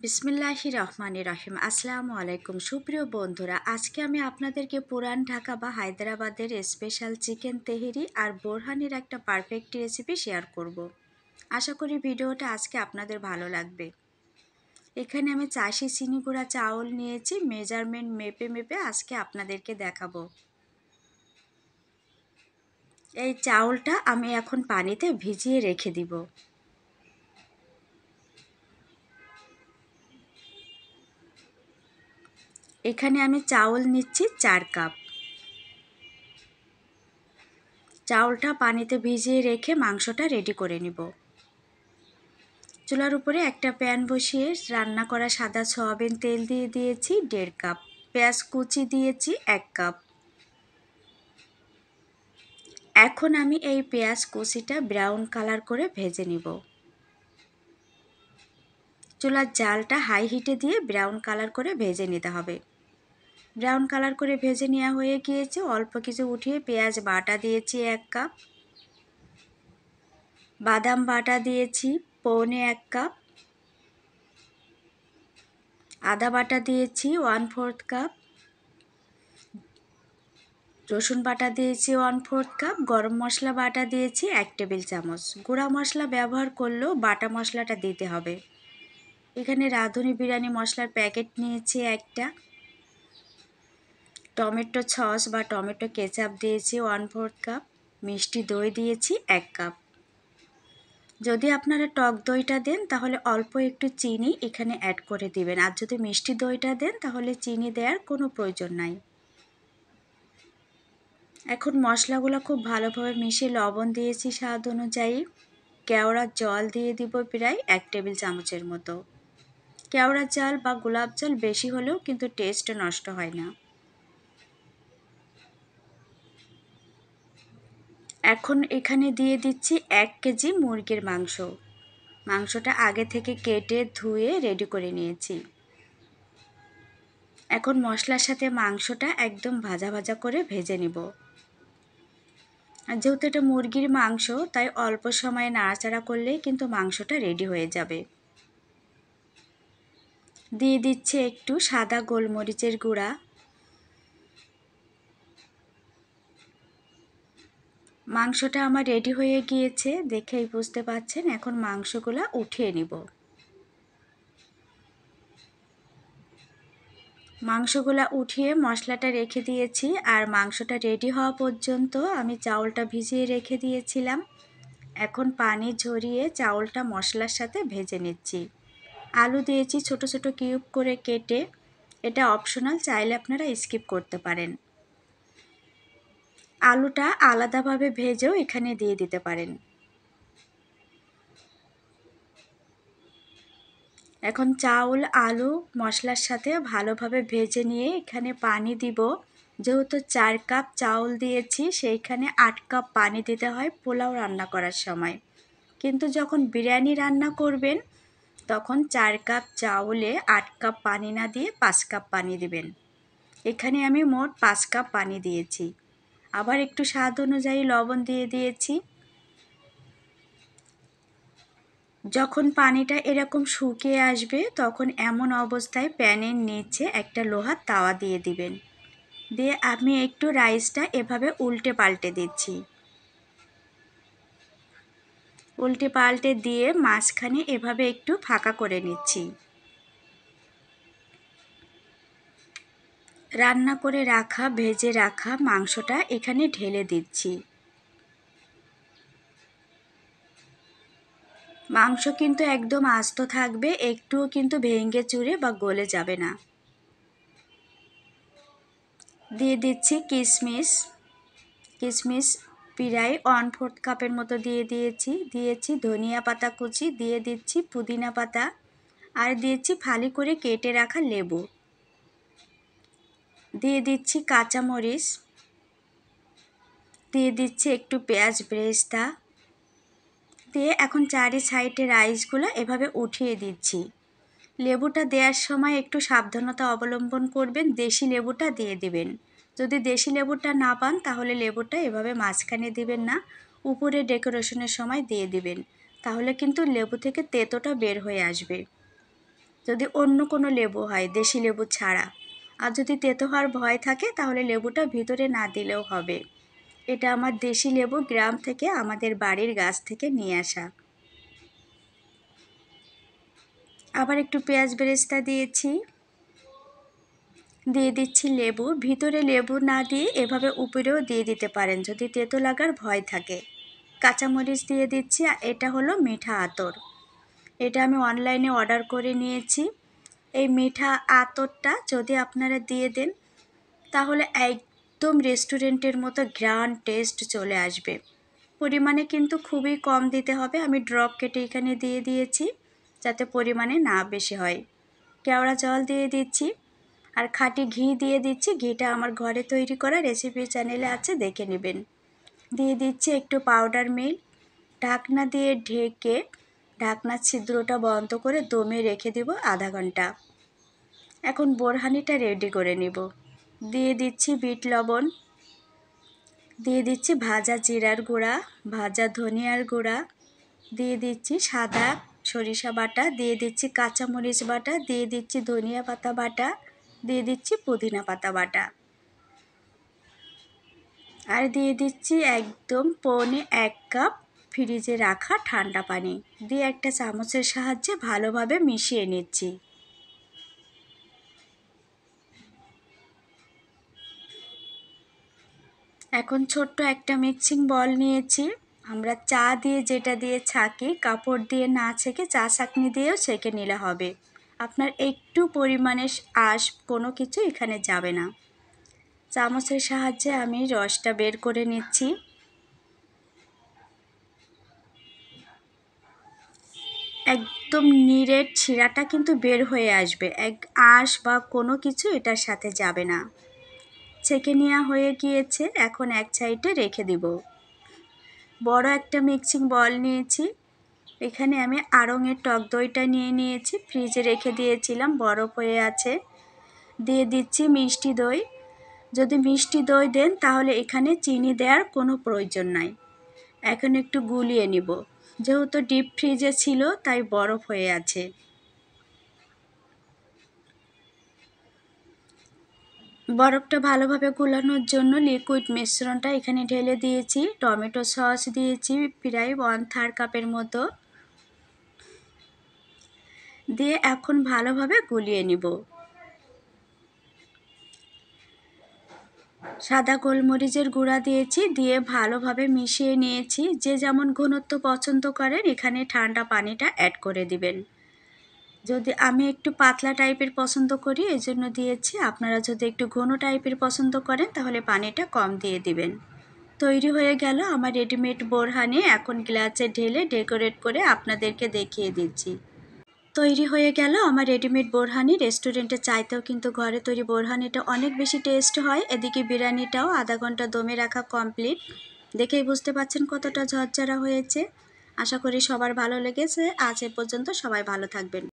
বিসমিল্লাহির রহমানির রহিম। আসসালামু আলাইকুম সুপ্রিয় বন্ধুরা, আজকে আমি আপনাদেরকে পুরান ঢাকা বা হায়দ্রাবাদের স্পেশাল চিকেন তেহেরি আর বোরহানির একটা পারফেক্ট রেসিপি শেয়ার করব। আশা করি ভিডিওটা আজকে আপনাদের ভালো লাগবে। এখানে আমি 80 চিনি গুঁড়া চাউল নিয়েছি, মেজারমেন্ট মেপে মেপে আজকে আপনাদেরকে দেখাবো। এই চাউলটা আমি এখন পানিতে ভিজিয়ে রেখে দিব। এখানে আমি চাউল নিচ্ছি 4 কাপ। চাউলটা পানিতে ভিজিয়ে রেখে মাংসটা রেডি করে নিব। চুলার উপরে একটা প্যান বসিয়ে রান্না করা সাদা সয়াবিন তেল দিয়ে দিয়েছি 1.5 কাপ। পেঁয়াজ কুচি দিয়েছি 1 কাপ। এখন আমি এই পেঁয়াজ কুচিটা ব্রাউন কালার করে ভেজে নিব। চুলার জালটা হাই হিটে দিয়ে ব্রাউন কালার করে ভেজে নিতে হবে। ব্রাউন কালার করে ভেজে নেওয়া হয়ে গিয়েছে। অল্প কিছু উঠিয়ে পেঁয়াজ বাটা দিয়েছি 1 কাপ। বাদাম বাটা দিয়েছি 1.25 কাপ। আদা বাটা দিয়েছি 1/4 কাপ। রসুন বাটা দিয়েছি 1/4 কাপ। গরম মশলা বাটা দিয়েছি 1 টেবিল চামচ। গুঁড়া মশলা ব্যবহার করলেও বাটা মশলাটা দিতে হবে। এখানে রাঁধুনি বিরিয়ানি মশলার প্যাকেট নিয়েছি একটা। টমেটো সস বা টমেটো কেচাপ দিয়েছি 1/4 কাপ। মিষ্টি দই দিয়েছি 1 কাপ। যদি আপনারা টক দইটা দেন তাহলে অল্প একটু চিনি এখানে অ্যাড করে দিবেন, আর যদি মিষ্টি দইটা দেন তাহলে চিনি দেওয়ার কোনো প্রয়োজন নাই। এখন মশলাগুলো খুব ভালোভাবে মিশিয়ে লবণ দিয়েছি স্বাদ অনুযায়ী। কেওড়ার জল দিয়ে দিব প্রায় 1 টেবিল চামচের মতো। কেওড়ার জল বা গোলাপ জল বেশি হলেও কিন্তু টেস্ট নষ্ট হয় না। এখন এখানে দিয়ে দিচ্ছি 1 কেজি মুরগির মাংস। মাংসটা আগে থেকে কেটে ধুয়ে রেডি করে নিয়েছি। এখন মশলার সাথে মাংসটা একদম ভাজা ভাজা করে ভেজে নিব। আর যেহেতু এটা মুরগির মাংস তাই অল্প সময়ে নাড়াচাড়া করলেই কিন্তু মাংসটা রেডি হয়ে যাবে। দিয়ে দিচ্ছে একটু সাদা গোলমরিচের গুঁড়া। মাংসটা আমার রেডি হয়ে গিয়েছে, দেখেই বুঝতে পাচ্ছেন। এখন মাংসগুলো উঠিয়ে নিব। মাংসগুলো উঠিয়ে মশলাটা রেখে দিয়েছি, আর মাংসটা রেডি হওয়া পর্যন্ত আমি চাউলটা ভিজিয়ে রেখে দিয়েছিলাম। এখন পানি ঝরিয়ে চাউলটা মশলার সাথে ভেজে নিচ্ছি। আলু দিয়েছি ছোট ছোট কিউব করে কেটে। এটা অপশনাল, চাইলে আপনারা স্কিপ করতে পারেন। আলুটা আলাদাভাবে ভেজেও এখানে দিয়ে দিতে পারেন। এখন চাউল আলু মশলার সাথে ভালোভাবে ভেজে নিয়ে এখানে পানি দিব। যেহেতু 4 কাপ চাউল দিয়েছি সেইখানে 8 কাপ পানি দিতে হয় পোলাও রান্না করার সময়। কিন্তু যখন বিরিয়ানি রান্না করবেন তখন 4 কাপ চাউলে 8 কাপ পানি না দিয়ে 5 কাপ পানি দিবেন। এখানে আমি মোট 5 কাপ পানি দিয়েছি। আবার একটু স্বাদ অনুযায়ী লবণ দিয়ে দিয়েছি। যখন পানিটা এরকম শুকিয়ে আসবে তখন এমন অবস্থায় প্যানের নিচে একটা লোহার তাওয়া দিয়ে দিবেন। দিয়ে আমি একটু রাইসটা এভাবে উল্টে পাল্টে দিচ্ছি। উল্টে পাল্টে দিয়ে মাঝখানে এভাবে একটু ফাঁকা করে নিচ্ছি। রান্না করে রাখা ভেজে রাখা মাংসটা এখানে ঢেলে দিচ্ছি। মাংস কিন্তু একদম আস্ত থাকবে, একটুও কিন্তু ভেঙে চুরে বা গলে যাবে না। দিয়ে দিচ্ছি কিশমিশ। কিশমিশ প্রায় 1/4 কাপের মতো দিয়েছি ধনিয়া পাতা কুচি, দিয়ে দিচ্ছি পুদিনা পাতা, আর দিয়েছি ফালি করে কেটে রাখা লেবু, দিয়ে দিচ্ছি কাঁচামরিচ, দিয়ে দিচ্ছি একটু পেঁয়াজ বেরেস্তা দিয়ে এখন চারি সাইডে রাইসগুলো এভাবে উঠিয়ে দিচ্ছি। লেবুটা দেওয়ার সময় একটু সাবধানতা অবলম্বন করবেন, দেশি লেবুটা দিয়ে দিবেন। যদি দেশি লেবুটা না পান তাহলে লেবুটা এভাবে মাঝখানে দিবেন না, উপরে ডেকোরেশনের সময় দিয়ে দিবেন, তাহলে কিন্তু লেবু থেকে তেতোটা বের হয়ে আসবে। যদি অন্য কোনো লেবু হয়, দেশি লেবু ছাড়া। আর যদি তেতো হওয়ার ভয় থাকে তাহলে লেবুটা ভিতরে না দিলেও হবে। এটা আমার দেশি লেবু, গ্রাম থেকে আমাদের বাড়ির গাছ থেকে নিয়ে আসা। আবার একটু পেঁয়াজ বেরেস্তা দিয়েছি, দিয়ে দিচ্ছি লেবু। ভিতরে লেবু না দিয়ে এভাবে উপরেও দিয়ে দিতে পারেন যদি তেতো লাগার ভয় থাকে। কাঁচামরিচ দিয়ে দিচ্ছি। এটা হলো মিঠা আতর, এটা আমি অনলাইনে অর্ডার করে নিয়েছি। এই মিঠা আতরটা যদি আপনারা দিয়ে দেন তাহলে একদম রেস্টুরেন্টের মতো গ্র্যান্ড টেস্ট চলে আসবে। পরিমাণে কিন্তু খুবই কম দিতে হবে। আমি ড্রপ কেটে এখানে দিয়ে দিয়েছি যাতে পরিমাণে না বেশি হয়। কেওড়া জল দিয়ে দিচ্ছি আর খাঁটি ঘি দিয়ে দিচ্ছি। ঘিটা আমার ঘরে তৈরি করা, রেসিপি চ্যানেলে আছে, দেখে নেবেন। দিয়ে দিচ্ছি একটু পাউডার মিল্ক। ঢাকনা দিয়ে ঢেকে ঢাকনার ছিদ্রটা বন্ধ করে দমে রেখে দেব আধা ঘন্টা। এখন বোরহানিটা রেডি করে নিব। দিয়ে দিচ্ছি বিট লবণ, দিয়ে দিচ্ছি ভাজা জিরার গুঁড়া, ভাজা ধনিয়ার গুঁড়া, দিয়ে দিচ্ছি সাদা সরিষা বাটা, দিয়ে দিচ্ছি কাঁচামরিচ বাটা, দিয়ে দিচ্ছি ধনিয়া পাতা বাটা, দিয়ে দিচ্ছি পুদিনা পাতা বাটা, আর দিয়ে দিচ্ছি একদম পৌনে 1 কাপ ফ্রিজে রাখা ঠান্ডা পানি। দিয়ে একটা চামচের সাহায্যে ভালোভাবে মিশিয়ে নিচ্ছি। এখন ছোট্ট একটা মিক্সিং বল নিয়েছি। আমরা চা দিয়ে যেটা দিয়ে ছাঁকি, কাপড় দিয়ে না ছেঁকে চা ছাঁকনি দিয়েও ছেঁকে নিলে হবে। আপনার একটু পরিমাণে আঁশ কোনো কিছু এখানে যাবে না। চামচের সাহায্যে আমি রসটা বের করে নিচ্ছি। একদম নিরেট শিরাটা কিন্তু বের হয়ে আসবে, এক আঁশ বা কোনো কিছু এটার সাথে যাবে না। ছেঁকে নেওয়া হয়ে গিয়েছে, এখন এক সাইডে রেখে দিব। বড় একটা মিক্সিং বল নিয়েছি, এখানে আমি আড়ঙের টক দইটা নিয়ে নিয়েছি, ফ্রিজে রেখে দিয়েছিলাম, বরফ হয়ে আছে। দিয়ে দিচ্ছি মিষ্টি দই। যদি মিষ্টি দই দেন তাহলে এখানে চিনি দেওয়ার কোনো প্রয়োজন নাই। এখন একটু গুলিয়ে নিব, যেহেতু ডিপ ফ্রিজে ছিল তাই বরফ হয়ে আছে। বরফটা ভালোভাবে গুলানোর জন্য লিকুইড মিশ্রণটা এখানে ঢেলে দিয়েছি। টমেটো সস দিয়েছি প্রায় 1/3 কাপের মতো, দিয়ে এখন ভালোভাবে গুলিয়ে নিব। সাদা গোলমরিচের গুঁড়া দিয়েছি, দিয়ে ভালোভাবে মিশিয়ে নিয়েছি। যে যেমন ঘনত্ব পছন্দ করেন এখানে ঠান্ডা পানিটা অ্যাড করে দিবেন। যদি আমি একটু পাতলা টাইপের পছন্দ করি এজন্য দিয়েছি, আপনারা যদি একটু ঘন টাইপের পছন্দ করেন তাহলে পানিটা কম দিয়ে দিবেন। তৈরি হয়ে গেল আমার রেডিমেড বোরহানি। এখন গ্লাসে ঢেলে ডেকোরেট করে আপনাদেরকে দেখিয়ে দিচ্ছি। তৈরি হয়ে গেল আমার রেডিমেড বোরহানি। রেস্টুরেন্টের চাইতেও কিন্তু ঘরে তৈরি বোরহানিটা অনেক বেশি টেস্ট হয়। এদিকে বিরিয়ানিটাও আধা ঘন্টা দমে রাখা কমপ্লিট। দেখেই বুঝতে পারছেন কতটা ঝরঝরা হয়েছে। আশা করি সবার ভালো লেগেছে। আজ এ পর্যন্ত, সবাই ভালো থাকবেন।